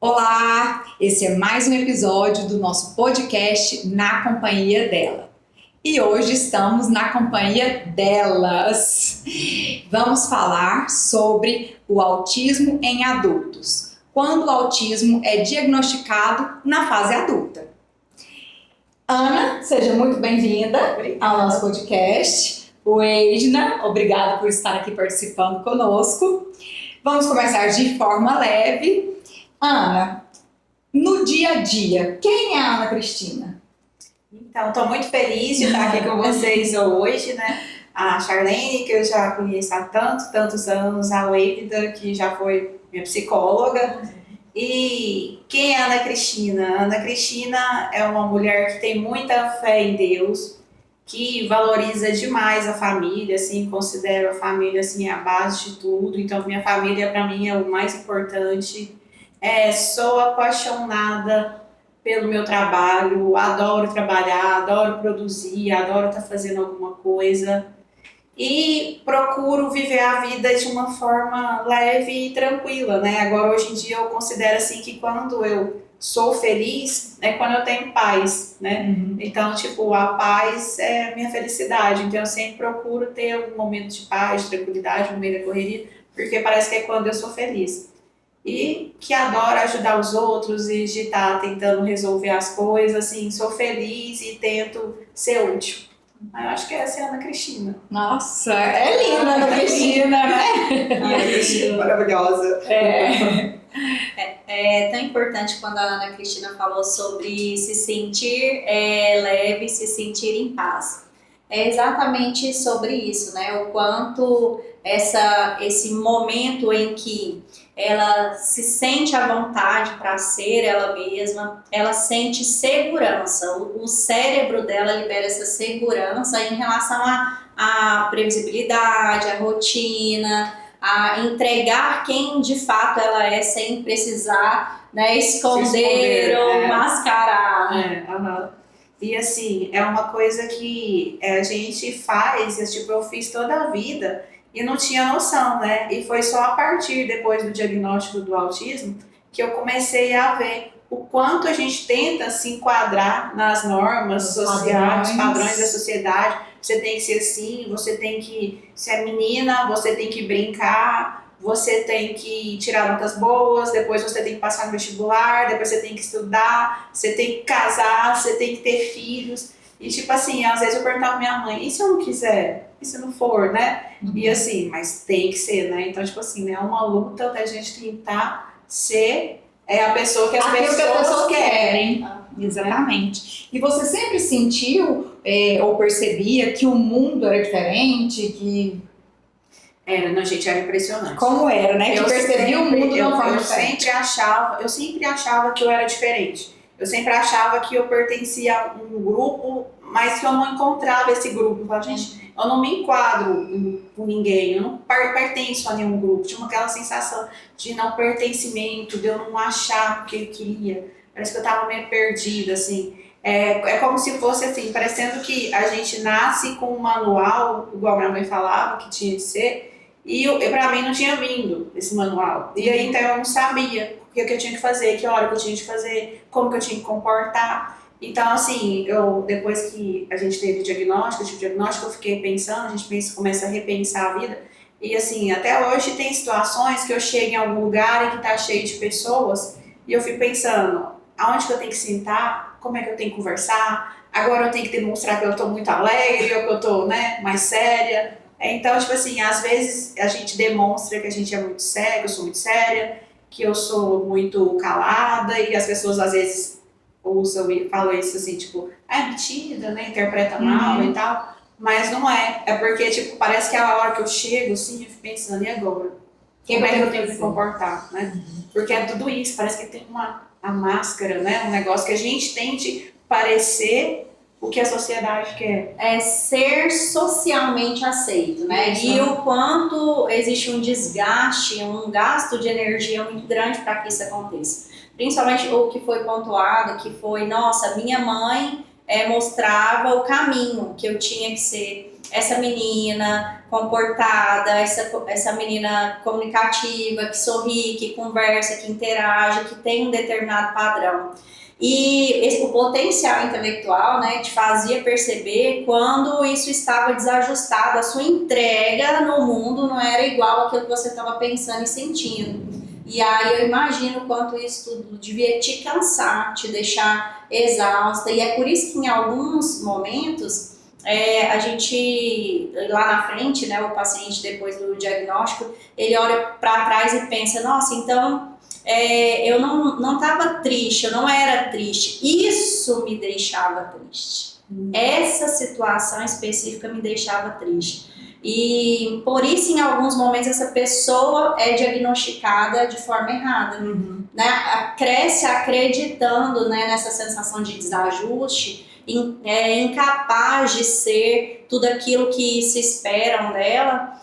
Olá, esse é mais um episódio do nosso podcast Na Companhia Dela. E hoje estamos na companhia delas. Vamos falar sobre o autismo em adultos, quando o autismo é diagnosticado na fase adulta. Ana, seja muito bem-vinda ao nosso podcast. O Edna, obrigada por estar aqui participando conosco. Vamos começar de forma leve. Ana, no dia a dia, quem é a Ana Cristina? Então, estou muito feliz de estar aqui com vocês hoje, né? A Charlene, que eu já conheço há tantos anos, a Wavida, que já foi minha psicóloga. E quem é a Ana Cristina? A Ana Cristina é uma mulher que tem muita fé em Deus, que valoriza demais a família, assim, considero a família assim, a base de tudo. Então, minha família, para mim, é o mais importante. Sou apaixonada pelo meu trabalho, adoro trabalhar, adoro produzir, adoro estar fazendo alguma coisa e procuro viver a vida de uma forma leve e tranquila, né? Agora, hoje em dia, eu considero assim que quando eu sou feliz é quando eu tenho paz, né? Então, tipo, a paz é a minha felicidade, então eu sempre procuro ter um momento de paz, de tranquilidade no meio da correria, porque parece que é quando eu sou feliz. E que adora ajudar os outros e de estar tentando resolver as coisas, assim, sou feliz e tento ser útil. Eu acho que essa é a Ana Cristina. Nossa, é linda a Ana Cristina, né? Ana Cristina, maravilhosa. É tão importante quando a Ana Cristina falou sobre se sentir leve, se sentir em paz. É exatamente sobre isso, né? O quanto esse momento em que ela se sente à vontade para ser ela mesma, ela sente segurança. O cérebro dela libera essa segurança em relação à previsibilidade, à rotina, a entregar quem de fato ela é sem precisar, né, esconder ou mascarar. E assim, é uma coisa que a gente faz, tipo, eu fiz toda a vida e não tinha noção, né? E foi só a partir depois do diagnóstico do autismo que eu comecei a ver o quanto a gente tenta se enquadrar nas normas sociais, nos padrões da sociedade. Você tem que ser assim, você tem que ser menina, você tem que brincar, você tem que tirar notas boas, depois você tem que passar no vestibular, depois você tem que estudar, você tem que casar, você tem que ter filhos. E tipo assim, às vezes eu perguntava pra minha mãe, e se eu não quiser? E se não for, né? E assim, mas tem que ser, né? Então, tipo assim, é uma luta da gente tentar ser a pessoa que as pessoas querem. Exatamente. E você sempre sentiu ou percebia que o mundo era diferente, que... Não, gente, era impressionante. Como era, né? Que percebia o mundo de uma forma diferente. Eu sempre achava que eu era diferente. Eu sempre achava que eu pertencia a um grupo, mas que eu não encontrava esse grupo. Eu falava, gente, eu não me enquadro com ninguém, eu não pertenço a nenhum grupo. Tinha aquela sensação de não pertencimento, de eu não achar o que eu queria. Parece que eu estava meio perdida, assim. É como se fosse assim, parecendo que a gente nasce com um manual, igual a minha mãe falava que tinha de ser, e pra mim não tinha vindo esse manual. E aí então eu não sabia o que eu tinha que fazer, que hora que eu tinha que fazer, como que eu tinha que comportar. Então assim, depois que a gente teve o diagnóstico, eu fiquei pensando, a gente começa a repensar a vida. E assim, até hoje tem situações que eu chego em algum lugar e que tá cheio de pessoas, e eu fico pensando, aonde que eu tenho que sentar, como é que eu tenho que conversar, agora eu tenho que demonstrar que eu tô muito alegre, ou que eu tô, né, mais séria. Então, tipo assim, às vezes a gente demonstra que a gente é muito séria, que eu sou muito séria, que eu sou muito calada, e as pessoas às vezes usam e falam isso assim, tipo, é metida, né, interpreta mal e tal, mas não é. É porque, tipo, parece que a hora que eu chego, assim, eu fico pensando, e agora? Como é que eu tenho que me comportar, né? Porque é tudo isso, parece que tem a máscara, né, um negócio que a gente tente parecer o que a sociedade quer. É ser socialmente aceito, né? Isso. E o quanto existe um desgaste, um gasto de energia muito grande para que isso aconteça. Principalmente o que foi pontuado, que foi, nossa, minha mãe mostrava o caminho que eu tinha que ser essa menina comportada, essa menina comunicativa, que sorri, que conversa, que interage, que tem um determinado padrão. E o potencial intelectual, né, te fazia perceber quando isso estava desajustado, a sua entrega no mundo não era igual àquilo que você estava pensando e sentindo. E aí eu imagino o quanto isso tudo devia te cansar, te deixar exausta. E é por isso que em alguns momentos a gente, lá na frente, né, o paciente depois do diagnóstico, ele olha para trás e pensa, nossa, então eu não estava triste, eu não era triste. Isso me deixava triste. Essa situação específica me deixava triste. E por isso, em alguns momentos, essa pessoa é diagnosticada de forma errada. Né? Cresce acreditando, né, nessa sensação de desajuste, incapaz de ser tudo aquilo que se esperam dela,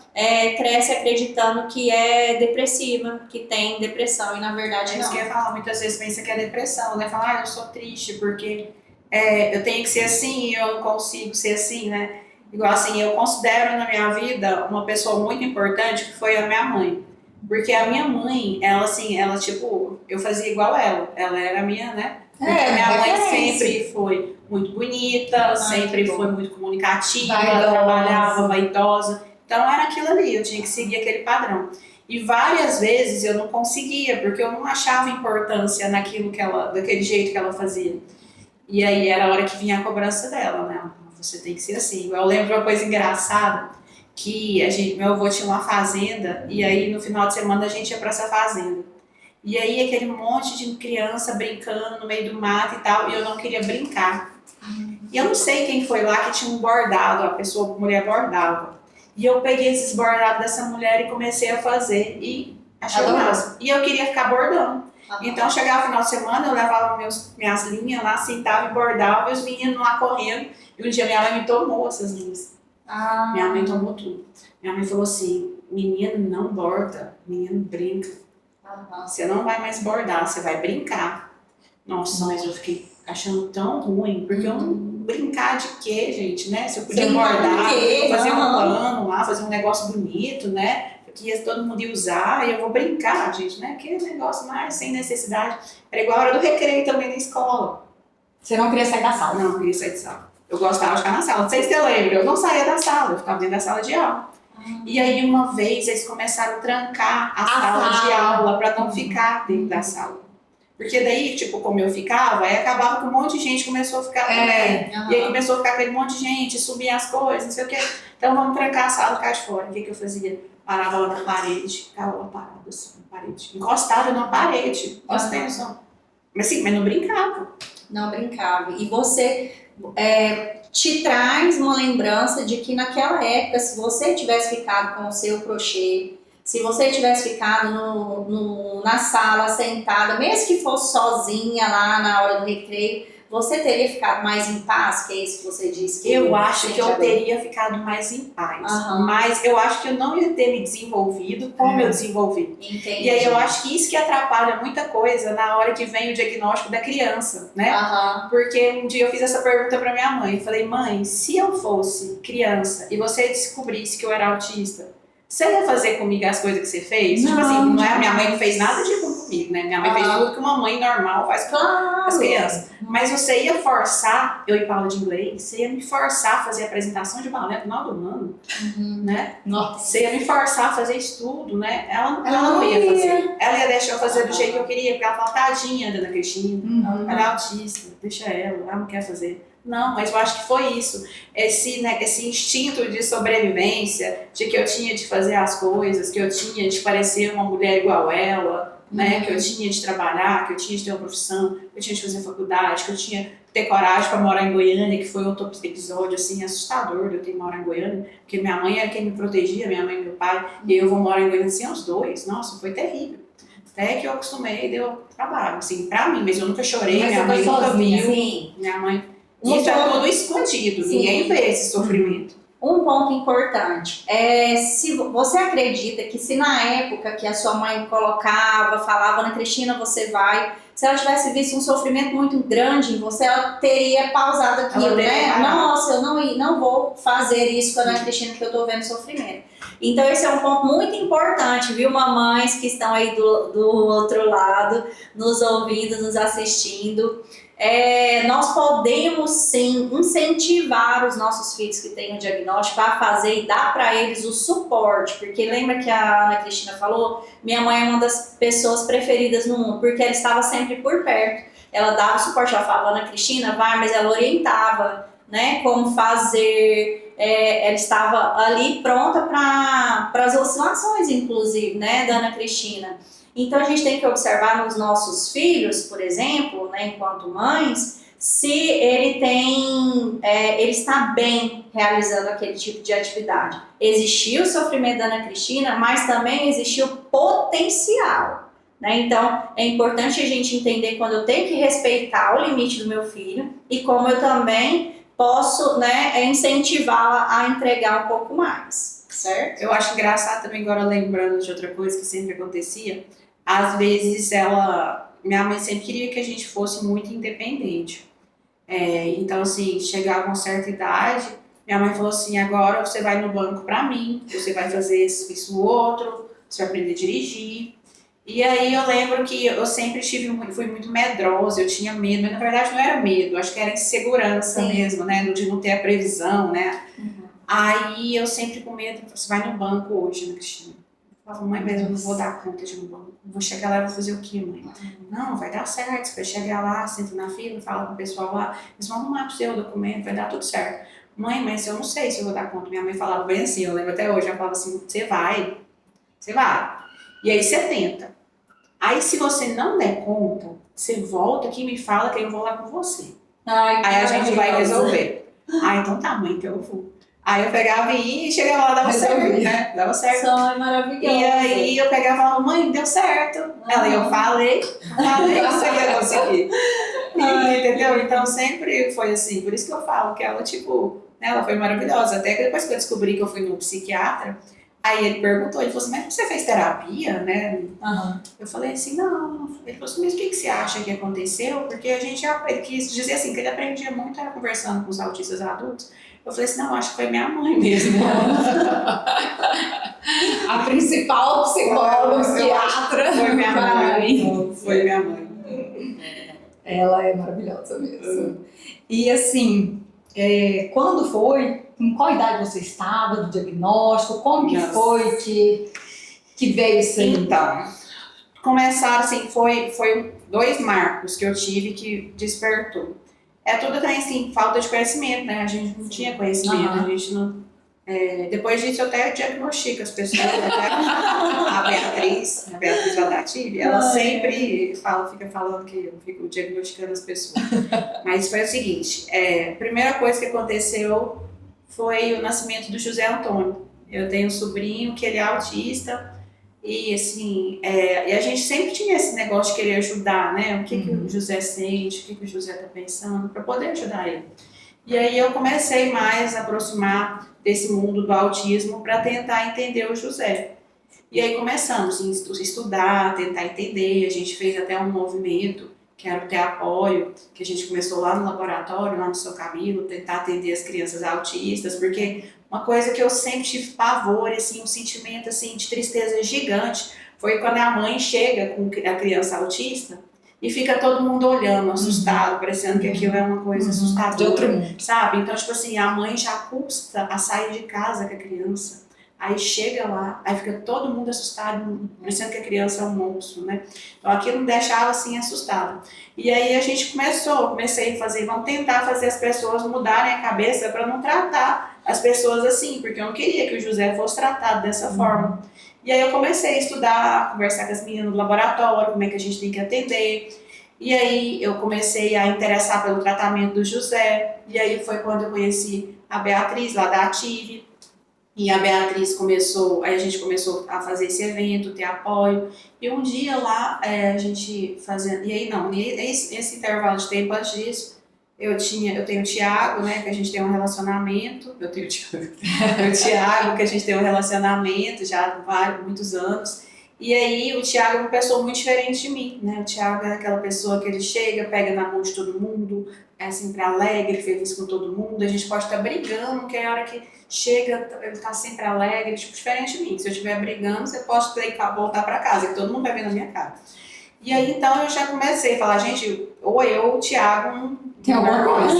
cresce acreditando que é depressiva, que tem depressão, e na verdade É não. isso que eu ia falar, muitas vezes pensa que é depressão, né? Fala, eu sou triste porque eu tenho que ser assim e eu não consigo ser assim, né? Igual assim, eu considero na minha vida uma pessoa muito importante que foi a minha mãe. Porque a minha mãe, ela tipo, eu fazia igual ela era a minha, né? Porque minha mãe sempre foi muito bonita, sempre foi muito comunicativa, trabalhava, vaidosa. Então era aquilo ali, eu tinha que seguir aquele padrão. E várias vezes eu não conseguia, porque eu não achava importância naquilo daquele jeito que ela fazia. E aí era a hora que vinha a cobrança dela, né? Você tem que ser assim. Eu lembro uma coisa engraçada, que meu avô tinha uma fazenda, e aí no final de semana a gente ia pra essa fazenda. E aí aquele monte de criança brincando no meio do mato e tal, e eu não queria brincar. E eu não sei quem foi lá que tinha um bordado, a mulher bordava. E eu peguei esses bordados dessa mulher e comecei a fazer, e achei massa. E eu queria ficar bordando. Então chegava o final de semana, eu levava minhas linhas lá, sentava e bordava, e os meninos lá correndo. E um dia minha mãe me tomou essas linhas. Minha mãe tomou tudo. Minha mãe falou assim, menino não borda, menino brinca. Você não vai mais bordar, você vai brincar. Nossa, mas eu fiquei achando tão ruim, porque eu não brincar de quê, gente, né? Se eu podia bordar, fazer um pano lá, fazer um negócio bonito, né? Que todo mundo ia usar, e eu vou brincar, gente, né? Que negócio mais sem necessidade. Era igual a hora do recreio também na escola. Você não queria sair da sala? Não, eu queria sair da sala. Eu gostava de ficar na sala. Não sei se você lembra, eu não saía da sala, eu ficava dentro da sala de aula. E aí uma vez eles começaram a trancar a sala de aula para não ficar dentro da sala. Porque daí, tipo, como eu ficava, aí acabava que um monte de gente começou a ficar também. E aí começou a ficar aquele monte de gente, subir as coisas, não sei o quê. Então vamos trancar a sala e ficar de fora. O que eu fazia? Parava lá na parede, ficava lá parada assim, na parede. Encostada na parede. Nossa, tem noção. Mas sim, mas não brincava. Não brincava. E você te traz uma lembrança de que naquela época, se você tivesse ficado com o seu crochê, se você tivesse ficado na sala sentada, mesmo que fosse sozinha lá na hora do recreio, você teria ficado mais em paz, que é isso que você disse? Que eu acho que eu teria ficado mais em paz. Mas eu acho que eu não ia ter me desenvolvido como eu desenvolvi. Entendi. E aí eu acho que isso que atrapalha muita coisa na hora que vem o diagnóstico da criança, né? Porque um dia eu fiz essa pergunta pra minha mãe. Eu falei, mãe, se eu fosse criança e você descobrisse que eu era autista, você ia fazer comigo as coisas que você fez? Tipo assim, não é, minha mãe não fez nada de ruim comigo, né? Minha mãe fez tudo que uma mãe normal faz com as crianças. Mas você ia forçar eu ir para aula de inglês, você ia me forçar a fazer apresentação de balé no final do ano, né? Nossa. Você ia me forçar a fazer estudo, né? Ela não ia fazer. Ela ia deixar eu fazer do jeito que eu queria, porque ela fala, tadinha da Ana Cristina, ela é autista, deixa ela não quer fazer. Não, mas eu acho que foi isso, esse instinto de sobrevivência, de que eu tinha de fazer as coisas, que eu tinha de parecer uma mulher igual ela, né? Que eu tinha de trabalhar, que eu tinha de ter uma profissão, que eu tinha de fazer faculdade, que eu tinha de ter coragem para morar em Goiânia, que foi outro episódio assim, assustador de eu ter que morar em Goiânia, porque minha mãe era quem me protegia, minha mãe e meu pai, e eu vou morar em Goiânia assim aos dois. Nossa, foi terrível. Até que eu acostumei, deu trabalho, assim, pra mim, mas eu nunca chorei, mas minha mãe nunca viu, Sim. minha mãe... Isso é tudo escondido, ninguém vê esse sofrimento. Um ponto importante se você acredita que se na época que a sua mãe colocava, falava, Ana Cristina, você vai se ela tivesse visto um sofrimento muito grande em você, ela teria pausado aquilo, né? Nossa, eu não vou fazer isso com a Ana Cristina, porque eu tô vendo sofrimento. Então esse é um ponto muito importante, viu, mamães que estão aí do outro lado, nos ouvindo, nos assistindo. Nós podemos sim incentivar os nossos filhos que têm um diagnóstico a fazer e dar para eles o suporte, porque lembra que a Ana Cristina falou, minha mãe é uma das pessoas preferidas no mundo, porque ela estava sempre por perto, ela dava suporte, ela falava, Ana Cristina, vai, mas ela orientava, né, como fazer, ela estava ali pronta para as oscilações, inclusive, né, da Ana Cristina. Então a gente tem que observar nos nossos filhos, por exemplo, né, enquanto mães, se ele está bem realizando aquele tipo de atividade. Existiu o sofrimento da Ana Cristina, mas também existiu potencial, né? Então é importante a gente entender quando eu tenho que respeitar o limite do meu filho e como eu também posso, né, incentivá-la a entregar um pouco mais, certo? Eu acho engraçado também, agora lembrando de outra coisa que sempre acontecia, às vezes minha mãe sempre queria que a gente fosse muito independente. Então, assim, chegava uma certa idade, minha mãe falou assim, agora você vai no banco pra mim, você vai fazer isso outro, você vai aprender a dirigir. E aí eu lembro que eu sempre fui muito medrosa, eu tinha medo, mas na verdade não era medo, acho que era insegurança mesmo, né, de não ter a previsão, né. Aí eu sempre com medo, você vai no banco hoje, né, Cristina? Eu falava, mãe, mas eu não vou dar conta de ir no banco. Vou chegar lá e vou fazer o quê, mãe? Não, vai dar certo. Você vai chegar lá, senta na fila, fala com o pessoal lá, eles vão arrumar pro seu documento, vai dar tudo certo. Mãe, mas eu não sei se eu vou dar conta. Minha mãe falava bem assim, eu lembro até hoje, ela falava assim, você vai. E aí você tenta. Aí se você não der conta, você volta aqui e me fala que eu vou lá com você. Ai, aí a gente vai resolver. Então tá, mãe, então eu vou. Aí eu pegava e ia, e chegava lá, dava certo, né? Dava certo. Só é maravilhoso. E aí eu pegava e falava, mãe, deu certo. Ela, eu falei que você ia conseguir. Entendeu? Então sempre foi assim. Por isso que eu falo que ela, tipo, né, ela foi maravilhosa. Até que depois que eu descobri que eu fui no psiquiatra, aí ele perguntou, ele falou assim, mas você fez terapia, né? Eu falei assim, não. Ele falou assim, mas o que você acha que aconteceu? Porque ele quis dizer assim, que ele aprendia muito, era conversando com os autistas adultos. Eu falei assim, não, acho que foi minha mãe mesmo. A principal psicóloga, psiquiatra. Foi minha mãe. Foi minha mãe. Ela é maravilhosa mesmo. E assim, quando foi, em qual idade você estava do diagnóstico? Como que foi que veio isso aí? Então, começaram assim, foi 2 marcos que eu tive que despertou. Tudo também assim, falta de conhecimento, né? A gente não tinha conhecimento, a gente não... depois disso eu até diagnostico as pessoas, a Beatriz Valdative, ela sempre fica falando que eu fico diagnosticando as pessoas. Mas foi o seguinte, a primeira coisa que aconteceu foi o nascimento do José Antônio. Eu tenho um sobrinho que ele é autista, e assim, e a gente sempre tinha esse negócio de querer ajudar, né? O que o José sente, o que o José tá pensando, para poder ajudar ele. E aí eu comecei mais a aproximar desse mundo do autismo para tentar entender o José. E aí começamos a estudar, tentar entender, a gente fez até um movimento, que era o Ter Apoio, que a gente começou lá no laboratório, lá no Seu Camilo, tentar atender as crianças autistas, porque uma coisa que eu sempre tive pavor, assim, um sentimento assim, de tristeza gigante, foi quando a mãe chega com a criança autista e fica todo mundo olhando, assustado, parecendo que aquilo é uma coisa assustadora. De outro mundo. Sabe? Então, tipo assim, a mãe já custa a sair de casa com a criança. Aí chega lá, aí fica todo mundo assustado, parecendo que a criança é um monstro, né? Então aquilo me deixava assim assustada. E aí a gente comecei a fazer, vamos tentar fazer as pessoas mudarem a cabeça para não tratar as pessoas assim, porque eu não queria que o José fosse tratado dessa forma. E aí eu comecei a estudar, a conversar com as meninas no laboratório, como é que a gente tem que atender. E aí eu comecei a interessar pelo tratamento do José. E aí foi quando eu conheci a Beatriz, lá da Ative. E a Beatriz aí a gente começou a fazer esse evento, Ter Apoio. E um dia lá, a gente fazendo... E aí não, esse intervalo de tempo antes disso, eu tenho o Thiago, né, que a gente tem um relacionamento. Eu tenho o Thiago, que a gente tem um relacionamento já há muitos anos. E aí o Thiago é uma pessoa muito diferente de mim, né? O Thiago é aquela pessoa que ele chega, pega na mão de todo mundo, é sempre alegre, feliz com todo mundo. A gente pode estar brigando, que é a hora que chega, ele tá sempre alegre, tipo, diferente de mim. Se eu estiver brigando, você pode voltar para casa, que todo mundo vai ver na minha cara. E aí, então, eu já comecei a falar, gente, ou eu ou o Thiago tem alguma coisa.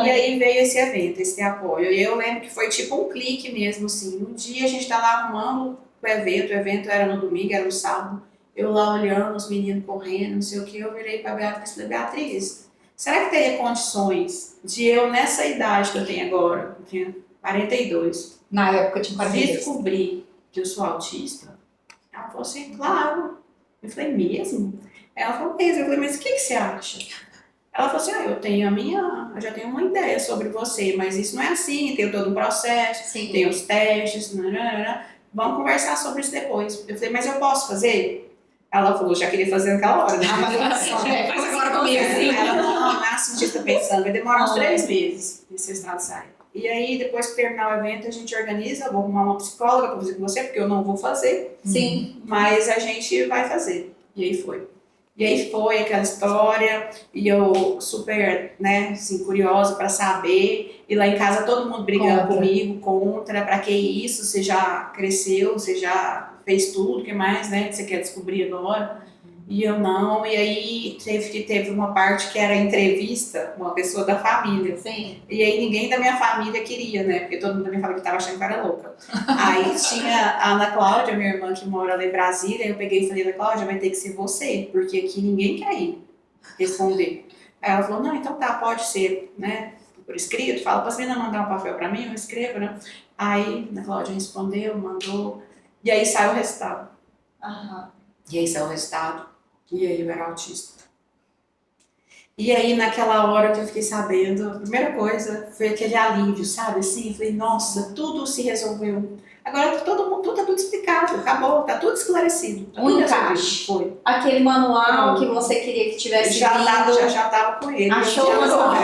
E aí veio esse evento, esse apoio. E eu lembro que foi tipo um clique mesmo, assim. Um dia a gente tava arrumando o evento era no domingo, era no sábado. Eu lá olhando, os meninos correndo, não sei o que, eu virei pra Beatriz e falei, Beatriz, será que teria condições de eu, nessa idade que eu tenho agora, eu tinha 42, Na época eu tinha 42. descobrir que eu sou autista? Ela falou assim, claro. Eu falei, mesmo? Ela falou, mesmo. Eu falei, mas o que você acha? Ela falou assim, eu já tenho uma ideia sobre você, mas isso não é assim, tem todo um processo, Sim. tem os testes, vamos conversar sobre isso depois. Eu falei, mas eu posso fazer? Ela falou, já queria fazer naquela hora, né? Faz agora comigo, assim. Ela não é assim, você está pensando, vai demorar uns 3 meses esse estado sai. E aí, depois que terminar o evento, a gente organiza, eu vou arrumar uma psicóloga para fazer com você, porque eu não vou fazer. Sim. Mas a gente vai fazer. E aí foi. E aí foi aquela história, e eu super, né, assim, curiosa para saber. E lá em casa todo mundo brigando comigo, contra, para que isso? Você já cresceu, você já fez tudo, o que mais, né, que você quer descobrir agora? E eu não, e aí teve uma parte que era entrevista com uma pessoa da família. Sim. E aí ninguém da minha família queria, né? Porque todo mundo da minha família estava achando que eu era louca. Aí tinha a Ana Cláudia, minha irmã, que mora lá em Brasília, eu peguei e falei, Ana Cláudia, vai ter que ser você, porque aqui ninguém quer ir responder. Aí ela falou, não, então tá, pode ser, né? Por escrito, fala para as meninas mandar um papel para mim, eu escrevo, né? Aí a Ana Cláudia respondeu, mandou, e aí saiu o resultado. Aham. E aí saiu o resultado. E aí eu era autista. E aí naquela hora que eu fiquei sabendo, a primeira coisa foi aquele alívio, sabe? Assim, eu falei, nossa, tudo se resolveu. Agora tá tudo explicado, acabou, tá tudo esclarecido. Tá tudo encaixe. Foi. Aquele manual que você queria que tivesse Já tava com ele. Achou o manual.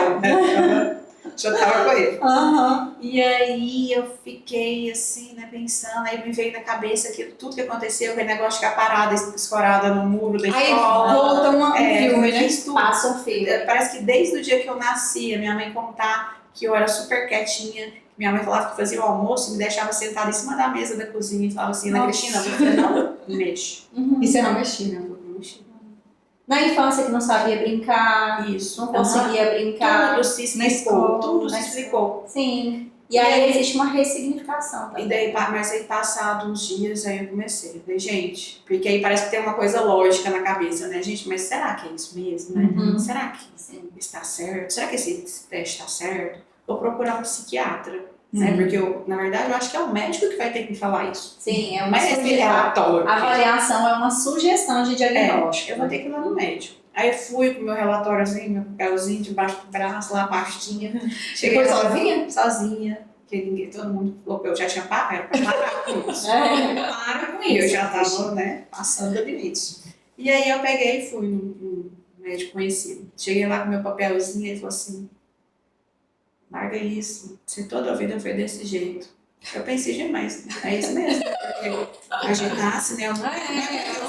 Já tava com ele. Aham. E aí eu fiquei assim, né, pensando, aí me veio na cabeça aquilo, tudo que aconteceu, aquele negócio de ficar parada, escorada no muro da Aí escola. volta um filme, né? Fiz tudo. Passa um filme. Parece que desde o dia que eu nasci, a minha mãe contar que eu era super quietinha, minha mãe falava que fazia o almoço, me deixava sentada em cima da mesa da cozinha e falava assim, Ana Cristina, você não mexe. E você não mexia, né? Na infância que não sabia brincar, Isso. não conseguia brincar. Tudo se explicou, escola, tudo se explicou. Sim. E aí existe uma ressignificação também. E daí, mas aí passado uns dias, aí eu comecei. Eu falei, gente, porque aí parece que tem uma coisa lógica na cabeça, né, gente? Mas será que é isso mesmo, né? Uhum. Será que está certo? Será que esse teste está certo? Vou procurar um psiquiatra, né? Porque, na verdade, eu acho que é o médico que vai ter que me falar isso. Sim, é uma Mas esse relatório. A avaliação é uma sugestão de diagnóstico. Eu vou ter que ir lá no médico. Aí eu fui com meu relatóriozinho, meu papelzinho debaixo do braço, lá a pastinha. Cheguei Foi lá, sozinha? Sozinha. Porque ninguém, todo mundo falou que eu já tinha papel para parar com isso. Para com E eu isso. já tava, né, passando do limite. E aí eu peguei e fui num médico conhecido. Cheguei lá com meu papelzinho e ele falou assim, larga isso, você toda a vida foi desse jeito. Eu pensei demais, é isso mesmo. A gente nasce, né? Eu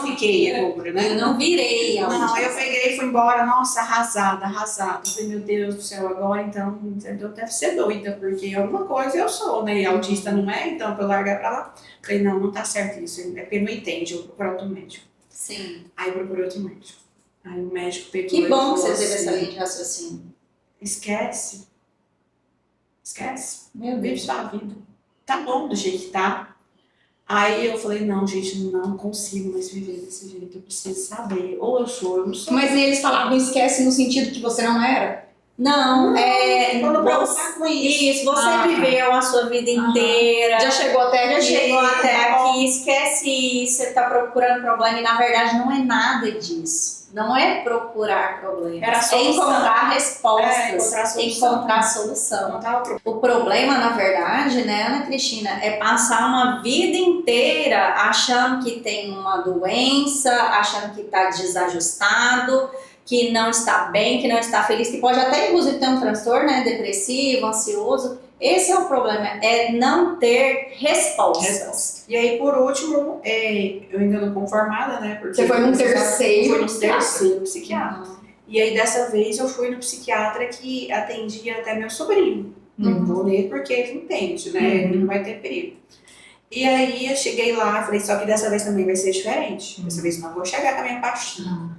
fiquei agora, né? Eu não virei. Não, aí eu peguei e fui embora, nossa, arrasada. Eu falei, meu Deus do céu, agora então eu deve ser doida, porque alguma coisa eu sou, né? E autista não é, então pra eu largar pra lá. Falei, não tá certo isso, é porque ele não entende, eu vou procurar outro médico. Sim. Aí eu procurei outro médico. Aí o médico pegou. Que bom que você falou teve assim, essa linha de raciocínio. Esquece. Meu Vive Deus. sua vida. Tá bom do jeito que tá. Aí eu falei, não, gente, não consigo mais viver desse jeito. Eu preciso saber. Ou eu sou, ou eu não sou. Mas eles falavam esquece no sentido que você não era? Não, quando você, voltar com isso. isso, você Ah, viveu a sua vida inteira. Já chegou até Já aqui. chegou até aqui, esquece isso, você está procurando problema e na verdade não é nada disso. Não é procurar problemas, Era a é solução. encontrar respostas, encontrar a solução. encontrar a solução. Não tava procurando. O problema, na verdade, né, Ana Cristina, é passar uma vida inteira achando que tem uma doença, achando que está desajustado, que não está bem, que não está feliz, que pode até inclusive ter um transtorno, né, depressivo, ansioso. Esse é o problema, é não ter respostas. E aí, por último, eu ainda não conformada, né? Porque Você foi num terceiro Fui no psiquiatra. terceiro psiquiatra. E aí, dessa vez, eu fui no psiquiatra que atendia até meu sobrinho. Não vou ler porque ele entende, né? Ele não vai ter perigo. E aí, eu cheguei lá, falei, só que dessa vez também vai ser diferente. Dessa vez eu não vou chegar com a minha pastinha.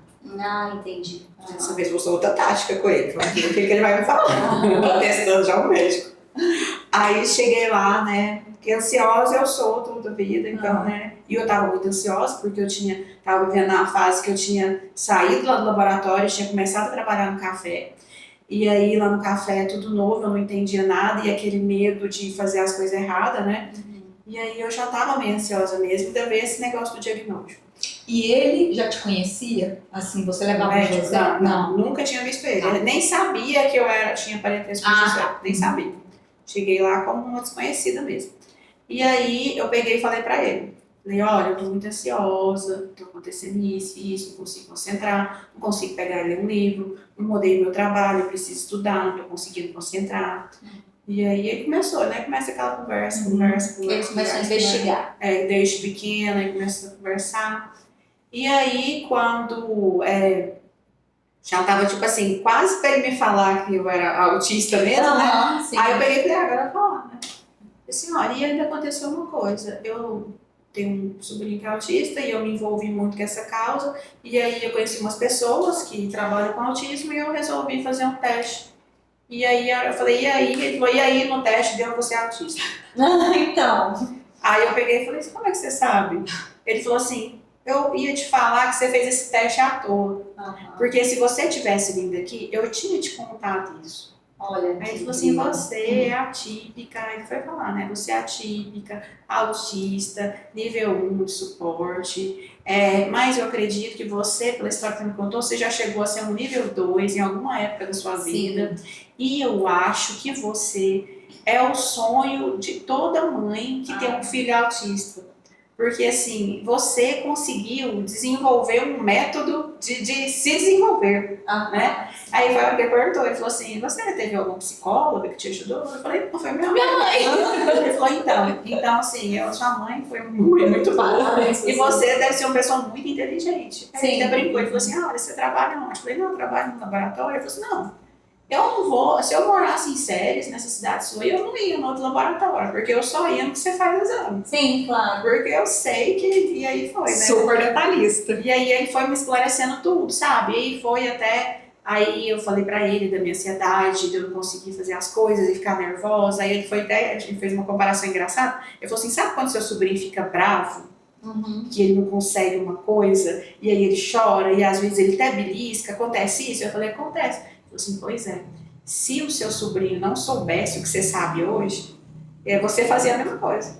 Entendi. Dessa vez eu vou usar outra tática com ele. O que ele vai me falar? Eu tô testando já o médico. Aí, cheguei lá, né? Porque ansiosa eu sou toda a vida, então, né? E eu tava muito ansiosa porque eu tava vivendo uma fase que eu tinha saído lá do laboratório, tinha começado a trabalhar no café. E aí lá no café tudo novo, eu não entendia nada e aquele medo de fazer as coisas erradas, né? E aí eu já tava meio ansiosa mesmo, ainda veio esse negócio do diagnóstico. E ele já te conhecia? Assim, você levava o Médico? José? Não, nunca tinha visto ele. Ele nem sabia que eu tinha parentesco com José, nem sabia. Cheguei lá como uma desconhecida mesmo. E aí eu peguei e falei pra ele. Falei, olha, eu tô muito ansiosa, tô acontecendo isso, não consigo concentrar, não consigo pegar e ler um livro, não mudei meu trabalho, eu preciso estudar, não tô conseguindo concentrar. E aí ele começou, né? Começa aquela conversa. Ele começou a investigar. Desde pequena, ele começa a conversar. E aí, quando já tava, tipo assim, quase pra ele me falar que eu era autista mesmo, né? Sim. Aí eu peguei e falei, agora fala, né? Senhora, e ainda aconteceu uma coisa. Eu tenho um sobrinho que é autista e eu me envolvi muito com essa causa. E aí eu conheci umas pessoas que trabalham com autismo e eu resolvi fazer um teste. E aí eu falei, e aí? Ele falou, e aí no teste deu que você é autista. Então. Aí eu peguei e falei, como é que você sabe? Ele falou assim, eu ia te falar que você fez esse teste à toa. Porque se você tivesse vindo aqui, eu tinha te contado isso. Olha. Aí ele falou assim, você é atípica, ele foi falar, né? Você é atípica, autista, nível 1 de suporte, mas eu acredito que você, pela história que você me contou, você já chegou a ser um nível 2 em alguma época da sua vida. E eu acho que você é o sonho de toda mãe que tem um filho autista. Porque assim, você conseguiu desenvolver um método de se desenvolver, né? Aí foi o que ele perguntou, ele falou assim, você teve algum psicólogo que te ajudou? Eu falei, não, foi minha mãe. Ele falou, então assim, sua mãe foi muito boa e você deve ser uma pessoa muito inteligente. Aí ele até brincou, ele falou assim, olha, você trabalha onde? Eu falei, não, eu trabalho no laboratório. Ele falou assim, não. Eu não vou, se eu morasse em Séries, nessa cidade sua, eu não ia no outro laboratório, porque eu só ia no que você faz o exame. Sim, claro. Porque eu sei que, e aí foi, né? Super detalhista. E aí ele foi me esclarecendo tudo, sabe? E aí foi até, aí eu falei pra ele da minha ansiedade, de eu não conseguir fazer as coisas e ficar nervosa, aí ele foi até, a gente fez uma comparação engraçada, ele falou assim, sabe quando seu sobrinho fica bravo? Que ele não consegue uma coisa, e aí ele chora, e às vezes ele até belisca, acontece isso? Eu falei, acontece. Assim, pois é, se o seu sobrinho não soubesse o que você sabe hoje, você fazia a mesma coisa.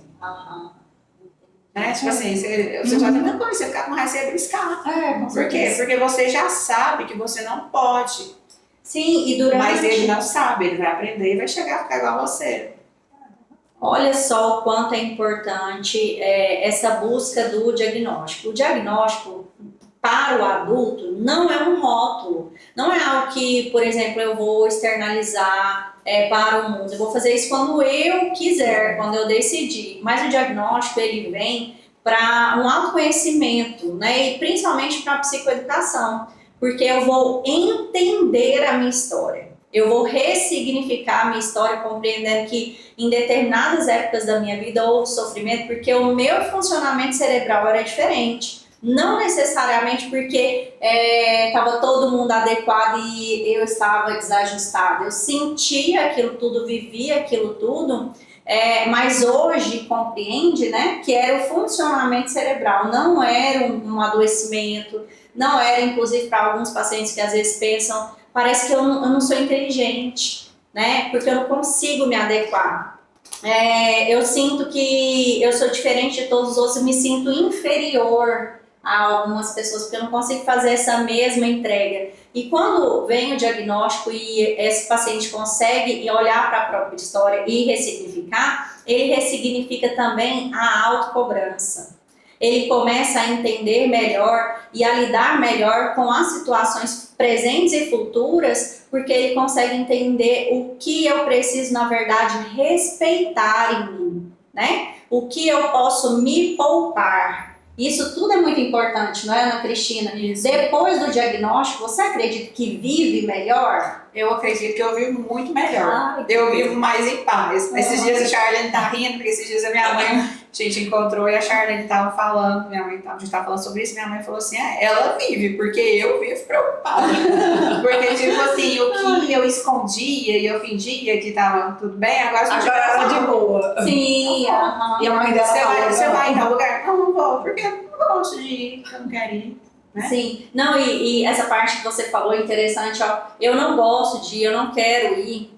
Né? Tipo assim, você fazia a mesma coisa, você ficar com raiva, você ia briscar. Por quê? Porque você já sabe que você não pode. Sim, e durante... Mas ele não sabe, ele vai aprender e vai chegar a ficar igual a você. Olha só o quanto é importante essa busca do diagnóstico. O diagnóstico para o adulto não é um rótulo, não é algo que, por exemplo, eu vou externalizar para o mundo. Eu vou fazer isso quando eu quiser, quando eu decidir. Mas o diagnóstico ele vem para um autoconhecimento, né? E principalmente para a psicoeducação, porque eu vou entender a minha história. Eu vou ressignificar a minha história, compreendendo que em determinadas épocas da minha vida houve sofrimento, porque o meu funcionamento cerebral era diferente. Não necessariamente porque estava todo mundo adequado e eu estava desajustada. Eu sentia aquilo tudo, vivia aquilo tudo, mas hoje compreende, né, que era o funcionamento cerebral, não era um adoecimento, não era, inclusive, para alguns pacientes que às vezes pensam, parece que eu não sou inteligente, né, porque eu não consigo me adequar. Eu sinto que eu sou diferente de todos os outros, eu me sinto inferior a algumas pessoas, porque eu não consigo fazer essa mesma entrega. E quando vem o diagnóstico e esse paciente consegue olhar para a própria história e ressignificar, ele ressignifica também a autocobrança. ele começa a entender melhor e a lidar melhor com as situações presentes e futuras, porque ele consegue entender o que eu preciso, na verdade, respeitar em mim, né? O que eu posso me poupar. Isso tudo é muito importante, não é, Ana Cristina? Isso. Depois do diagnóstico, você acredita que vive melhor? Eu acredito que eu vivo muito melhor. Ai, Eu vivo mais em paz. Esses dias a Charlene tá rindo, porque esses dias a minha mãe, a gente encontrou e a Charlene tava falando, a gente tava falando sobre isso, minha mãe falou assim, ela vive, porque eu vivo preocupada. Porque, tipo assim, o que eu escondia e eu fingia que tava tudo bem, agora Agora de boa. Sim, aham. E a mãe dela falou, você vai em tal lugar? Não vou, porque eu não gosto de ir, porque eu não quero ir. Né? Sim, não, e essa parte que você falou é interessante, ó, eu não gosto de ir, eu não quero ir,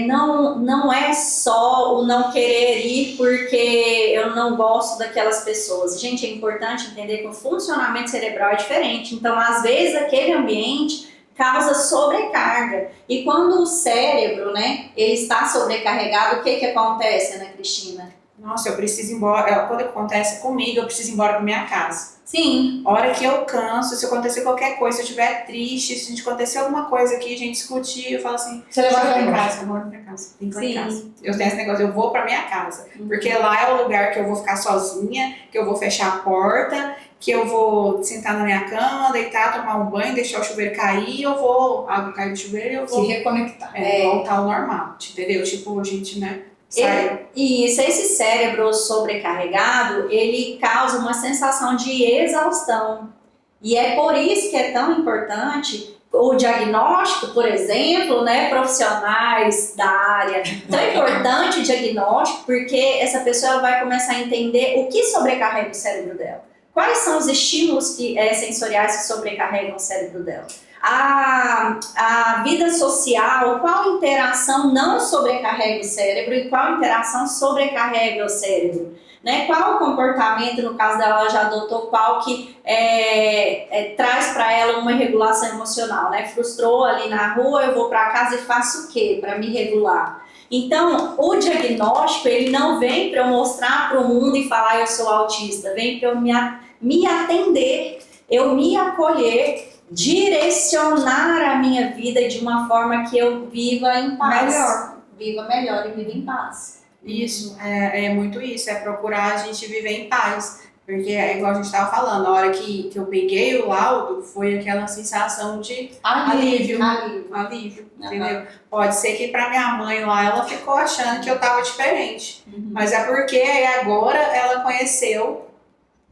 não é só o não querer ir porque eu não gosto daquelas pessoas. Gente, é importante entender que o funcionamento cerebral é diferente, então às vezes aquele ambiente causa sobrecarga, e quando o cérebro, né, ele está sobrecarregado, o que acontece, Ana Cristina? Nossa, eu preciso ir embora, quando acontece comigo, eu preciso ir embora pra minha casa. Sim. A hora que eu canso, se acontecer qualquer coisa, se eu estiver triste, se a gente acontecer alguma coisa aqui, a gente discutir, eu falo assim, Você deixa eu leva ir pra pra casa, eu moro pra casa, tem que ir pra Sim. casa. Eu tenho esse negócio, eu vou pra minha casa, porque lá é o lugar que eu vou ficar sozinha, que eu vou fechar a porta, que eu vou sentar na minha cama, deitar, tomar um banho, deixar o chuveiro cair, eu vou, a água cair do chuveiro e eu Se vou reconectar. voltar ao normal, entendeu? Tipo, a gente, né, sai. Isso, esse cérebro sobrecarregado, ele causa uma sensação de exaustão. E é por isso que é tão importante o diagnóstico, por exemplo, né, profissionais da área. Tão importante o diagnóstico porque essa pessoa ela vai começar a entender o que sobrecarrega o cérebro dela. Quais são os estímulos sensoriais que sobrecarregam o cérebro dela? A vida social, qual interação não sobrecarrega o cérebro e qual interação sobrecarrega o cérebro? Né? Qual o comportamento, no caso dela, ela já adotou qual que traz para ela uma regulação emocional, né? Frustrou ali na rua, eu vou para casa e faço o quê para me regular? Então, o diagnóstico, ele não vem para eu mostrar para o mundo e falar eu sou autista, vem para eu me atender, eu me acolher, direcionar a minha vida de uma forma que eu viva em paz. Viva melhor e viva em paz. Isso, é muito isso, é procurar a gente viver em paz. Porque é igual a gente estava falando, a hora que eu peguei o laudo, foi aquela sensação de alívio, entendeu? Pode ser que para minha mãe lá, ela ficou achando que eu tava diferente. Uhum. Mas é porque agora ela conheceu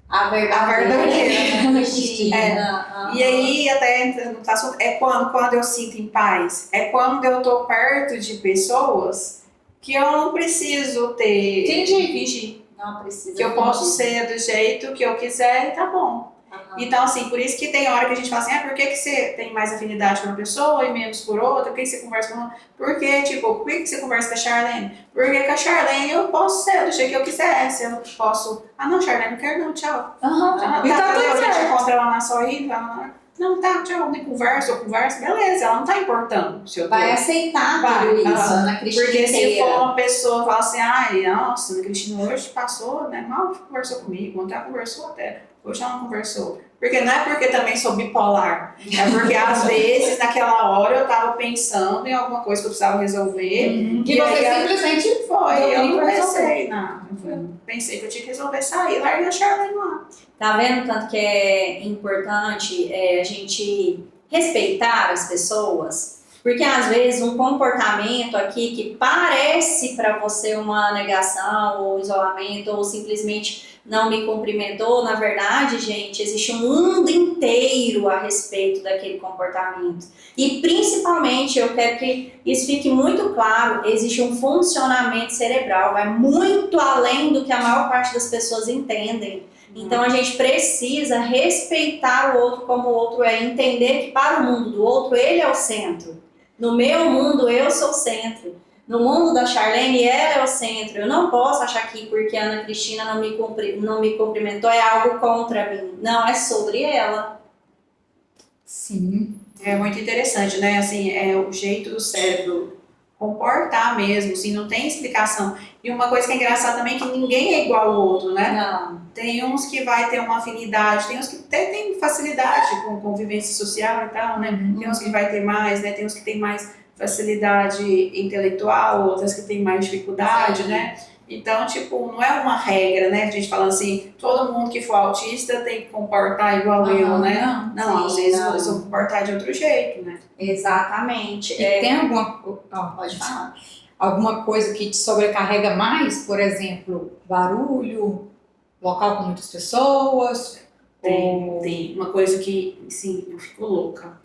a verdadeira Cristina. E aí, até entrando no assunto, quando eu sinto em paz, é quando eu tô perto de pessoas que eu não preciso fingir. Não precisa. Que eu posso ser do jeito que eu quiser e tá bom. Uhum. Então, assim, por isso que tem hora que a gente fala assim, por que você tem mais afinidade com uma pessoa e menos por outra? Por que você conversa com uma? Porque, tipo, por que você conversa com a Charlene? Porque com a Charlene eu posso ser do jeito que eu quiser. Se eu posso... não, Charlene, não quero não, tchau. E tá tudo A gente certo. encontra ela na sorrindo, não, tá, tchau, nem conversa, eu converso, beleza, ela não tá importando se eu tô... Vai aceitar tudo isso, Ana Cristina. Porque se for uma pessoa e falar assim, nossa, Ana Cristina hoje passou, né, mal conversou comigo, ontem ela conversou até, hoje ela não conversou. Porque não é porque também sou bipolar, é porque às vezes naquela hora eu tava pensando em alguma coisa que eu precisava resolver. Que você simplesmente foi, eu não resolver. pensei, não. Pensei que eu tinha que resolver sair, larguei a Charlene lá. Tá vendo tanto que é importante a gente respeitar as pessoas? Porque às vezes um comportamento aqui que parece para você uma negação ou isolamento ou simplesmente não me cumprimentou, na verdade, gente, existe um mundo inteiro a respeito daquele comportamento. E principalmente, eu quero que isso fique muito claro, existe um funcionamento cerebral, vai muito além do que a maior parte das pessoas entendem. Então a gente precisa respeitar o outro como o outro é, entender que para o mundo do outro ele é o centro. No meu mundo eu sou o centro. No mundo da Charlene ela é o centro. Eu não posso achar que porque a Ana Cristina não me cumprimentou é algo contra mim. Não, é sobre ela. Sim. É muito interessante, né? Assim, é o jeito do cérebro comportar mesmo, assim, não tem explicação. E uma coisa que é engraçada também é que ninguém é igual ao outro, né? Não. Tem uns que vai ter uma afinidade, tem uns que até tem facilidade com convivência social e tal, né? Tem uns que vai ter mais, né? Tem uns que tem mais facilidade intelectual, outras que tem mais dificuldade, né? Então, tipo, não é uma regra, né? A gente falando assim, todo mundo que for autista tem que comportar igual eu, né? Não, às vezes eles vão comportar de outro jeito, né? Exatamente. E tem alguma... Pode falar. Alguma coisa que te sobrecarrega mais? Por exemplo, barulho, local com muitas pessoas? Tem uma coisa que, sim, eu fico louca.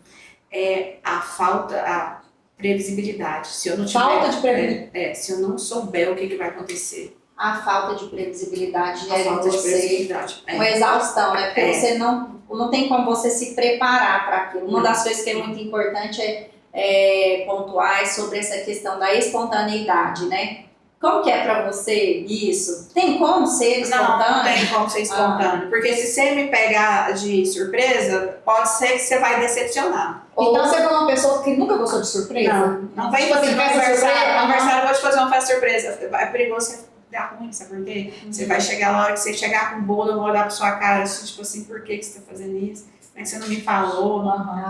É a previsibilidade. Se eu não tiver, Falta de previsibilidade. se eu não souber o que vai acontecer. A falta de previsibilidade A gera em falta de você previsibilidade. uma exaustão, né? Porque você não tem como você se preparar para aquilo. Uma das coisas que é muito importante é pontuar sobre essa questão da espontaneidade, né? Como que é para você isso? Tem como ser espontâneo? Não tem como ser espontâneo. Porque se você me pegar de surpresa, pode ser que você vai decepcionar. Então você é uma pessoa que nunca gostou de surpresa? Não vem Tipo assim, fazer festa surpresa? aniversário, eu vou te fazer uma festa surpresa. É perigoso você dar ruim, sabe por quê? Você vai chegar lá, hora que você chegar com o bolo, eu vou olhar pra sua cara, tipo assim, por que você tá fazendo isso? Como é que você não me falou?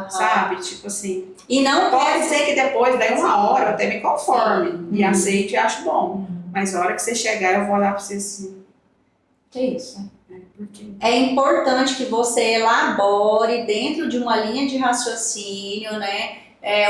Sabe? Tipo assim. E não pode ser que depois, daí uma hora, eu até me conforme e aceite e acho bom. Mas a hora que você chegar, eu vou olhar pra você assim. Que isso? Por quê? É importante que você elabore dentro de uma linha de raciocínio, né?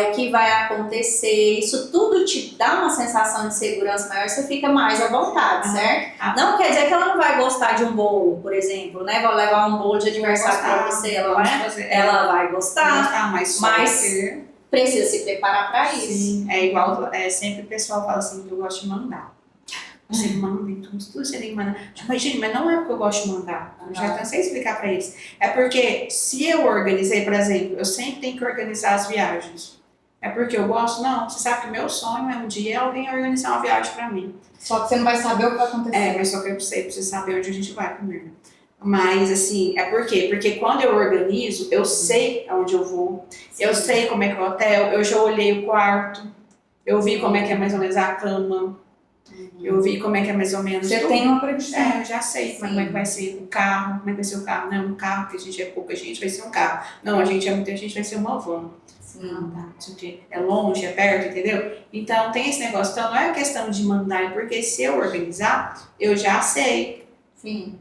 O que vai acontecer, isso tudo te dá uma sensação de segurança maior, você fica mais à vontade, certo? Não quer dizer que ela não vai gostar de um bolo, por exemplo, né? Vou levar um bolo de aniversário para você, ela vai gostar, mas precisa se preparar para isso. Sim, é igual, sempre o pessoal fala assim, que eu gosto de mandar. Você manda em tudo você tem que mandar. Imagina, mas não é porque eu gosto de mandar. Eu já cansei de explicar pra eles. É porque se eu organizei, por exemplo, eu sempre tenho que organizar as viagens. É porque eu gosto? Não. Você sabe que o meu sonho é um dia alguém organizar uma viagem pra mim. Só que você não vai saber o que vai acontecer. Mas só que eu preciso saber onde a gente vai primeiro. Mas assim, é por quê? Porque quando eu organizo, eu sei aonde eu vou. Sim. Eu sei como é que é o hotel. Eu já olhei o quarto. Eu vi como é que é mais ou menos a cama. Eu vi como é que é mais ou menos. Você tem uma previsão. Eu já sei como é que vai ser o carro, como é que vai ser o carro. Não é um carro, porque a gente é pouca gente, vai ser um carro. Não, a gente é muita gente, vai ser uma van. É longe, é perto, entendeu? Então tem esse negócio. Então não é questão de mandar, porque se eu organizar, eu já sei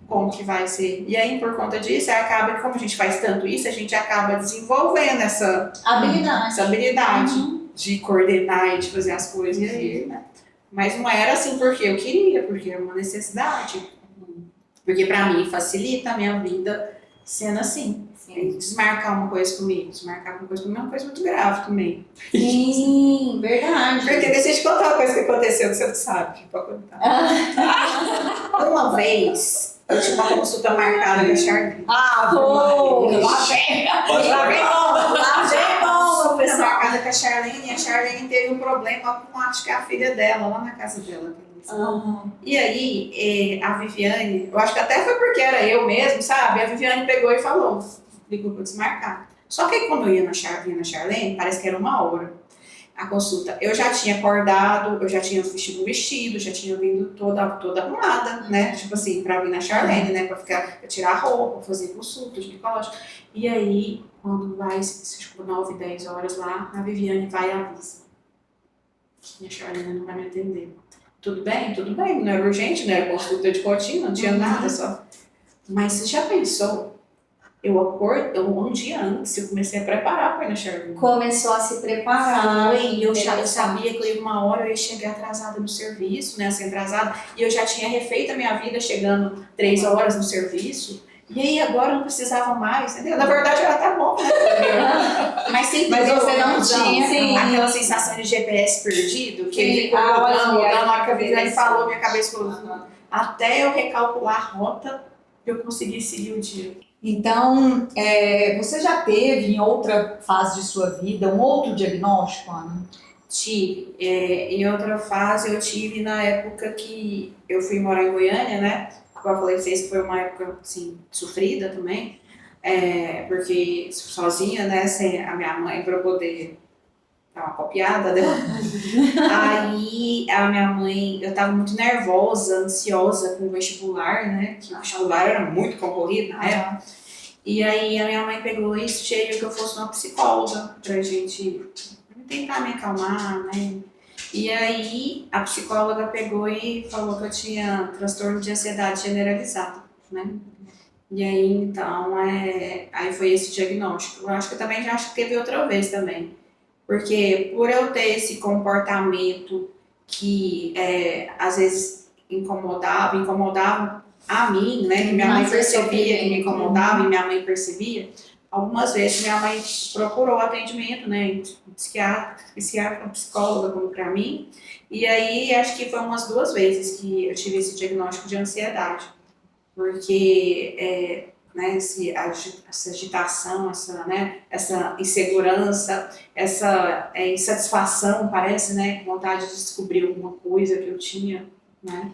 como que vai ser. E aí, por conta disso, acaba que como a gente faz tanto isso, a gente acaba desenvolvendo essa habilidade de coordenar e de fazer as coisas. E aí, né? Mas não era assim porque eu queria, porque é uma necessidade. Porque pra mim facilita a minha vida sendo assim. Desmarcar uma coisa comigo. Desmarcar uma coisa comigo é uma coisa muito grave também. Sim, verdade. Porque deixa eu te contar uma coisa que aconteceu que você não sabe. Pode contar. Uma vez, eu tinha uma consulta marcada com a Charlene. Marcada com a Charlene, e a Charlene teve um problema com, acho que a filha dela, lá na casa dela. E aí, a Viviane, eu acho que até foi porque era eu mesmo, sabe? A Viviane pegou e falou, ligou pra desmarcar. Só que aí, quando eu ia na Charlene, parece que era 1 hora a consulta. Eu já tinha acordado, eu já tinha vestido um vestido, já tinha vindo toda arrumada, né? Tipo assim, pra vir na Charlene, né? Pra tirar a roupa, fazer consulta ginecológica. E aí, quando vai, tipo, 9, 10 horas lá, a Viviane vai e avisa. E a Charlene não vai me atender. Tudo bem, não era urgente, não era consulta de rotina, não tinha nada, só. Mas você já pensou? Um dia antes, eu comecei a preparar para ir na Charlene. Começou a se preparar. Eu sabia que eu ia 1 hora, eu ia chegar atrasada no serviço, né, assim, atrasada. E eu já tinha refeito a minha vida chegando 3 horas no serviço. E aí agora eu não precisava mais, entendeu? Na verdade era até bom, né? Mas você não tinha aquela sensação de GPS perdido, que ele ficou rodando, na hora que a Viviane falou, minha cabeça falou, até eu recalcular a rota, eu consegui seguir o dia. Então, você já teve em outra fase de sua vida um outro diagnóstico, Ana? Tive. Em outra fase eu tive na época que eu fui morar em Goiânia, né? Como eu falei pra vocês, que foi uma época, assim, sofrida também, porque sozinha, né, sem a minha mãe para poder dar uma copiada dela. Aí a minha mãe, eu tava muito nervosa, ansiosa com o vestibular, né? Que o vestibular era muito concorrido na época. E aí a minha mãe pegou e sugeriu que eu fosse uma psicóloga pra gente tentar me acalmar, né? E aí a psicóloga pegou e falou que eu tinha transtorno de ansiedade generalizada, né? E aí então aí foi esse diagnóstico. Eu acho que eu também já acho que teve outra vez também. Porque por eu ter esse comportamento que às vezes incomodava a mim, né? Que minha mãe percebia que me incomodava e minha mãe percebia. Algumas vezes minha mãe procurou atendimento, né? Psiquiatra, psicóloga, como pra mim. E aí acho que foi umas 2 vezes que eu tive esse diagnóstico de ansiedade. Porque né, essa agitação, essa insegurança, essa insatisfação, parece, né, vontade de descobrir alguma coisa que eu tinha, né?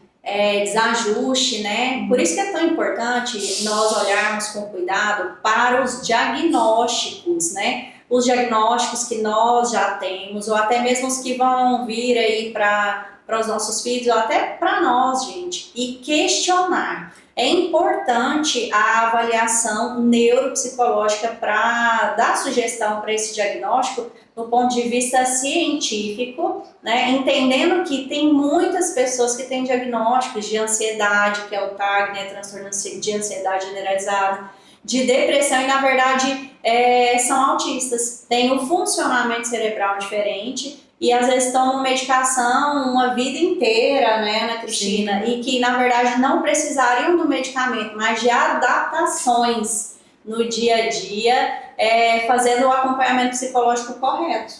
Desajuste, né? Por isso que é tão importante nós olharmos com cuidado para os diagnósticos, né? Os diagnósticos que nós já temos, ou até mesmo os que vão vir aí para os nossos filhos, ou até para nós, gente, e questionar. É importante a avaliação neuropsicológica para dar sugestão para esse diagnóstico do ponto de vista científico, né? Entendendo que tem muitas pessoas que têm diagnósticos de ansiedade, que é o TAG, né? Transtorno de ansiedade generalizada, de depressão e, na verdade, são autistas, têm um funcionamento cerebral diferente e às vezes tomam medicação uma vida inteira, né, Ana Cristina? Sim. E que, na verdade, não precisariam do medicamento, mas de adaptações no dia a dia, fazendo o acompanhamento psicológico correto.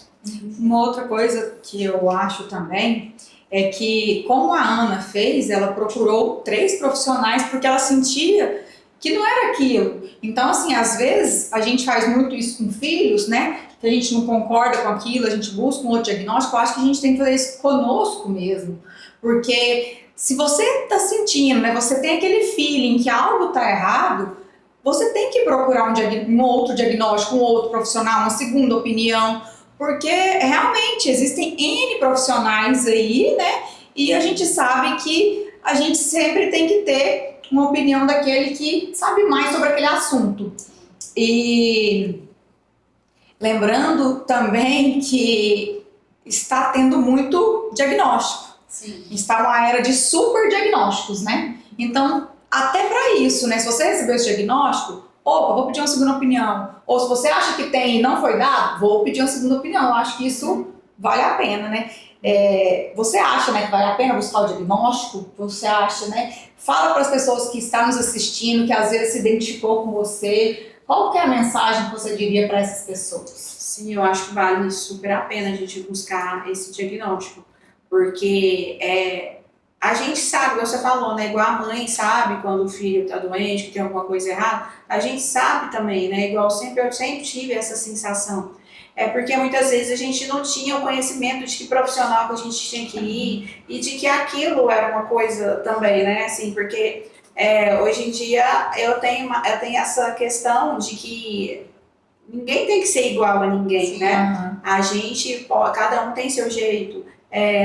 Uma outra coisa que eu acho também é que, como a Ana fez, ela procurou 3 profissionais porque ela sentia que não era aquilo. Então, assim, às vezes a gente faz muito isso com filhos, né? Que a gente não concorda com aquilo, a gente busca um outro diagnóstico. Eu acho que a gente tem que fazer isso conosco mesmo. Porque se você está sentindo, né? Você tem aquele feeling que algo está errado, você tem que procurar um outro diagnóstico, um outro profissional, uma segunda opinião. Porque realmente existem N profissionais aí, né? E a gente sabe que a gente sempre tem que ter uma opinião daquele que sabe mais sobre aquele assunto. E lembrando também que está tendo muito diagnóstico. Sim. Está uma era de super diagnósticos, né? Então, até para isso, né? Se você recebeu esse diagnóstico, opa, vou pedir uma segunda opinião. Ou se você acha que tem e não foi dado, vou pedir uma segunda opinião. Eu acho que isso vale a pena, né? Você acha, né, que vale a pena buscar o diagnóstico? Você acha, né? Fala para as pessoas que estão nos assistindo, que às vezes se identificou com você. Qual que é a mensagem que você diria para essas pessoas? Sim, eu acho que vale super a pena a gente buscar esse diagnóstico. Porque a gente sabe, você falou, né? Igual a mãe sabe quando o filho está doente, que tem alguma coisa errada. A gente sabe também, né? Igual eu sempre tive essa sensação. Porque muitas vezes a gente não tinha o conhecimento de que profissional que a gente tinha que ir e de que aquilo era uma coisa também, né? Assim, porque hoje em dia eu tenho essa questão de que ninguém tem que ser igual a ninguém, sim, né? A gente, cada um tem seu jeito.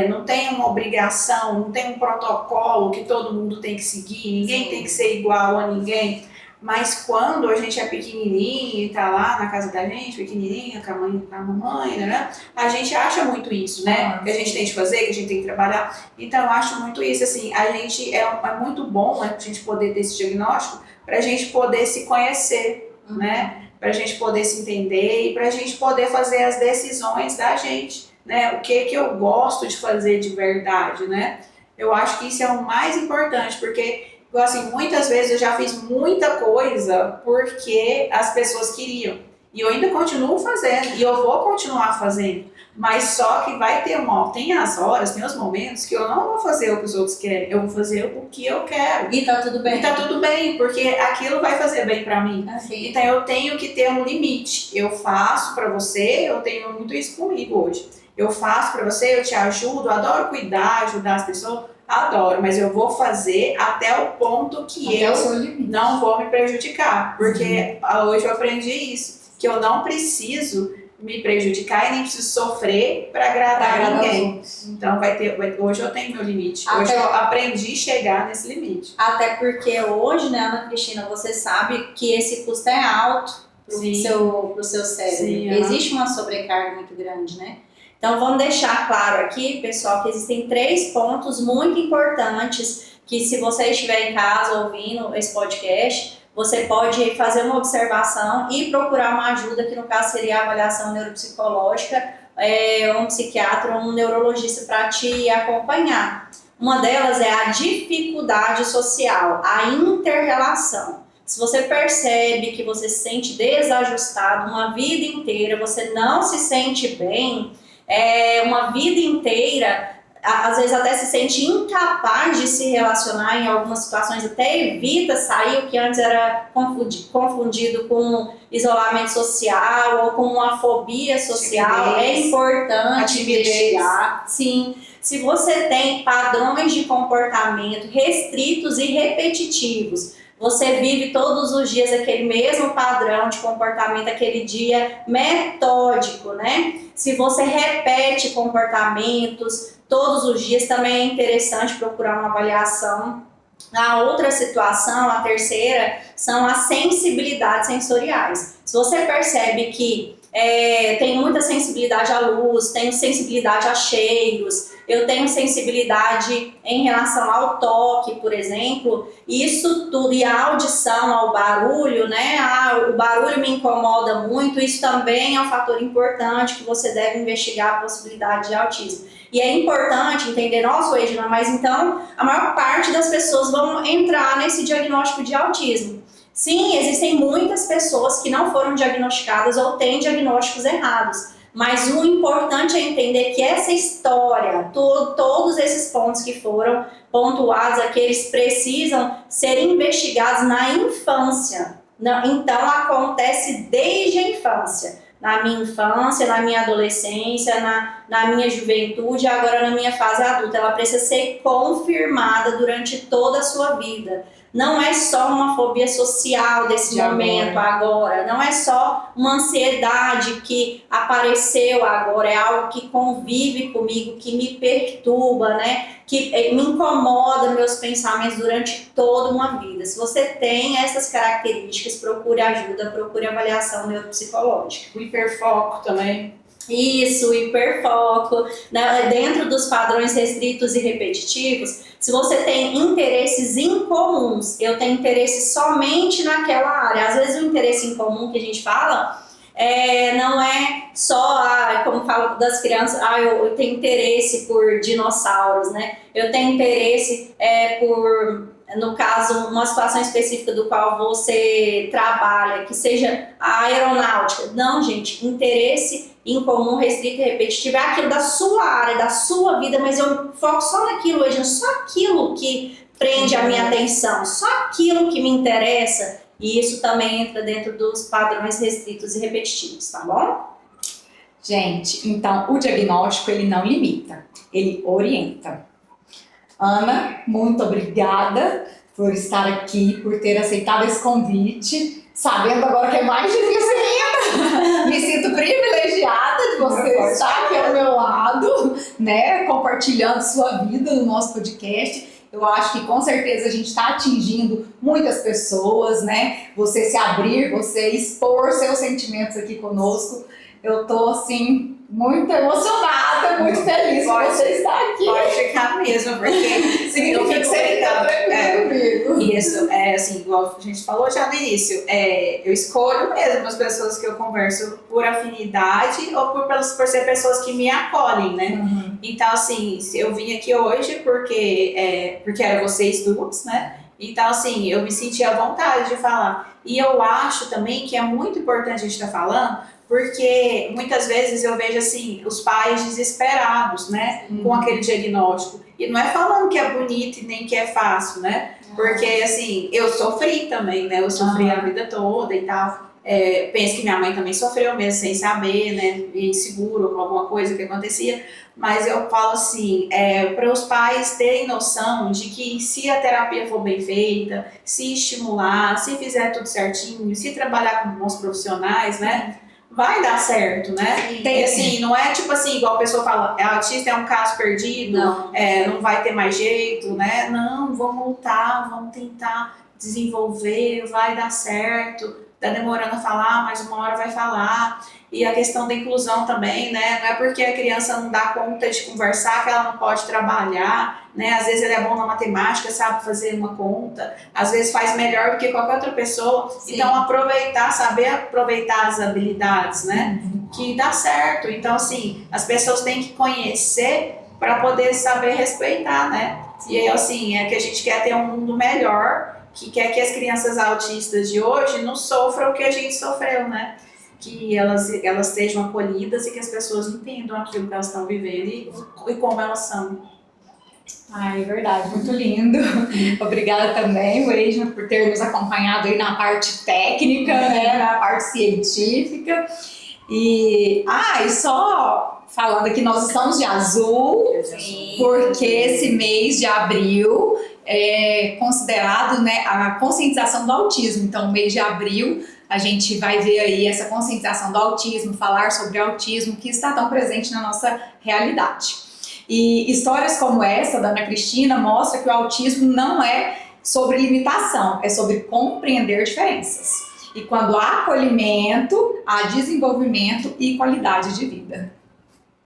Não tem uma obrigação, não tem um protocolo que todo mundo tem que seguir, ninguém tem que ser igual a ninguém. Mas quando a gente é pequenininho e tá lá na casa da gente, pequenininha, com a mãe, com a mamãe, né? A gente acha muito isso, né? Que a gente tem que fazer, que a gente tem que trabalhar. Então, eu acho muito isso, assim, a gente é muito bom, né, a gente poder ter esse diagnóstico, pra gente poder se conhecer, né? Pra gente poder se entender e pra gente poder fazer as decisões da gente, né? O que eu gosto de fazer de verdade, né? Eu acho que isso é o mais importante, porque assim, muitas vezes eu já fiz muita coisa porque as pessoas queriam. E eu ainda continuo fazendo, e eu vou continuar fazendo. Mas só que vai ter tem as horas, tem os momentos que eu não vou fazer o que os outros querem. Eu vou fazer o que eu quero. E tá tudo bem. E tá tudo bem, porque aquilo vai fazer bem pra mim. Assim. Então eu tenho que ter um limite. Eu faço pra você, eu tenho muito isso comigo hoje. Eu faço pra você, eu te ajudo, adoro cuidar, ajudar as pessoas. Adoro, mas eu vou fazer até o ponto que eu não vou me prejudicar. Porque hoje eu aprendi isso, que eu não preciso me prejudicar e nem preciso sofrer para agradar ninguém. Então hoje eu tenho meu limite. Hoje eu aprendi a chegar nesse limite. Até porque hoje, né, Ana Cristina, você sabe que esse custo é alto pro seu cérebro. Sim, existe uma sobrecarga muito grande, né? Então vamos deixar claro aqui, pessoal, que existem 3 pontos muito importantes que, se você estiver em casa ouvindo esse podcast, você pode fazer uma observação e procurar uma ajuda, que no caso seria a avaliação neuropsicológica, um psiquiatra ou um neurologista para te acompanhar. Uma delas é a dificuldade social, a inter-relação. Se você percebe que você se sente desajustado uma vida inteira, você não se sente bem, uma vida inteira, às vezes até se sente incapaz de se relacionar em algumas situações, até evita sair, o que antes era confundido com isolamento social ou com uma fobia social, é importante investigar. Sim. Se você tem padrões de comportamento restritos e repetitivos, você vive todos os dias aquele mesmo padrão de comportamento, aquele dia metódico, né? Se você repete comportamentos todos os dias, também é interessante procurar uma avaliação. A outra situação, a terceira, são as sensibilidades sensoriais. Se você percebe que tem muita sensibilidade à luz, tenho sensibilidade a cheiros, eu tenho sensibilidade em relação ao toque, por exemplo, isso tudo, e a audição ao barulho, né? O barulho me incomoda muito, isso também é um fator importante que você deve investigar a possibilidade de autismo. E é importante entender, nossa, Edna, mas então a maior parte das pessoas vão entrar nesse diagnóstico de autismo. Sim, existem muitas pessoas que não foram diagnosticadas ou têm diagnósticos errados. Mas o importante é entender que essa história, todos esses pontos que foram pontuados aqui, eles precisam ser investigados na infância. Então, acontece desde a infância. Na minha infância, na minha adolescência, na minha juventude e agora na minha fase adulta. Ela precisa ser confirmada durante toda a sua vida. Não é só uma fobia social desse momento agora, não é só uma ansiedade que apareceu agora, é algo que convive comigo, que me perturba, né? Que me incomoda meus pensamentos durante toda uma vida. Se você tem essas características, procure ajuda, procure avaliação neuropsicológica. O hiperfoco também. Isso, o hiperfoco, né? Dentro dos padrões restritos e repetitivos, se você tem interesses incomuns, eu tenho interesse somente naquela área. Às vezes o interesse em comum que a gente fala não é só, como falo das crianças, eu tenho interesse por dinossauros, né? Eu tenho interesse por, no caso, uma situação específica do qual você trabalha, que seja a aeronáutica. Não, gente, interesse em comum, restrito e repetitivo é aquilo da sua área, da sua vida, mas eu foco só naquilo, hoje, só aquilo que prende a minha atenção, só aquilo que me interessa, e isso também entra dentro dos padrões restritos e repetitivos, tá bom? Gente, então o diagnóstico ele não limita, ele orienta. Ana, muito obrigada por estar aqui, por ter aceitado esse convite, sabendo agora que é mais difícil ainda. Me sinto privilegiada de você estar aqui ao meu lado, né, compartilhando sua vida no nosso podcast. Eu acho que com certeza a gente está atingindo muitas pessoas, né? Você se abrir, você expor seus sentimentos aqui conosco. Eu tô assim muito emocionada, muito feliz por você estar aqui. Pode ficar mesmo, porque significa que você está tranquilo comigo. Isso, assim, igual a gente falou já no início, eu escolho mesmo as pessoas que eu converso por afinidade ou por ser pessoas que me acolhem, né? Uhum. Então, assim, eu vim aqui hoje porque eram vocês duas, né? Então, assim, eu me senti à vontade de falar. E eu acho também que é muito importante a gente estar falando, porque muitas vezes eu vejo, assim, os pais desesperados, né, com aquele diagnóstico. E não é falando que é bonito e nem que é fácil, né? Porque, assim, eu sofri também, né? Eu sofri a vida toda e tal. Penso que minha mãe também sofreu mesmo, sem saber, né? Inseguro com alguma coisa que acontecia. Mas eu falo assim, para os pais terem noção de que se a terapia for bem feita, se estimular, se fizer tudo certinho, se trabalhar com bons profissionais, né? vai dar certo, né? E assim, não é tipo assim, igual a pessoa fala, é autista, é um caso perdido, não vai ter mais jeito, né? Não, vamos lutar, vamos tentar desenvolver, vai dar certo. Tá demorando a falar, mas uma hora vai falar. E a questão da inclusão também, né? Não é porque a criança não dá conta de conversar que ela não pode trabalhar, né? Às vezes ele é bom na matemática, sabe fazer uma conta, às vezes faz melhor do que qualquer outra pessoa. Sim. Então saber aproveitar as habilidades, né? Que dá certo. Então, assim, as pessoas têm que conhecer para poder saber respeitar, né? Sim. E aí, assim, é que a gente quer ter um mundo melhor, que quer que as crianças autistas de hoje não sofram o que a gente sofreu, né? Que elas sejam acolhidas e que as pessoas entendam aquilo que elas estão vivendo e como elas são. Ai, é verdade, muito lindo. Obrigada também, Weijma, por ter nos acompanhado aí na parte técnica, né, na parte científica. E só falando que nós estamos de azul, sim, porque esse mês de abril é considerado, né, a conscientização do autismo. Então, no mês de abril, a gente vai ver aí essa conscientização do autismo, falar sobre autismo que está tão presente na nossa realidade. E histórias como essa da Ana Cristina mostram que o autismo não é sobre limitação, é sobre compreender diferenças. E quando há acolhimento, há desenvolvimento e qualidade de vida.